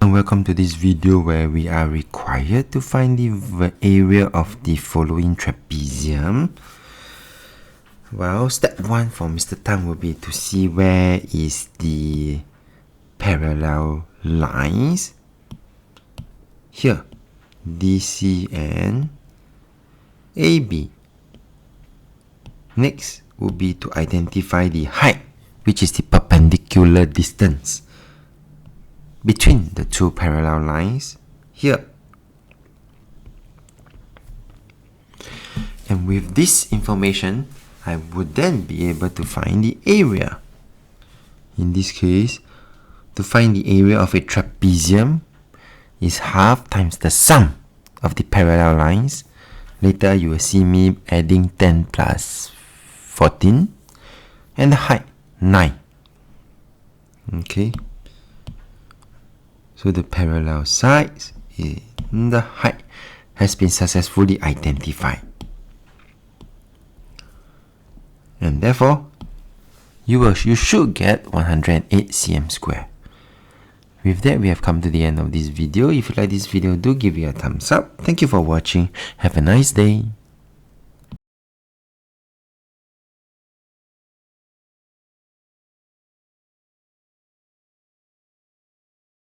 And welcome to this video where we are required to find the area of the following trapezium. Well, step 1 for Mr. Tan will be to see where is the parallel lines. Here, DC and AB. Next would be to identify the height, which is the perpendicular distance between the two parallel lines here. And with this information, I would then be able to find the area. In this case, to find the area of a trapezium is half times the sum of the parallel lines. Later you will see me adding 10 plus 14 and the height 9. Okay. So the parallel sides and the height has been successfully identified. And therefore, you should get 108 cm square. With that, we have come to the end of this video. If you like this video, do give it a thumbs up. Thank you for watching. Have a nice day.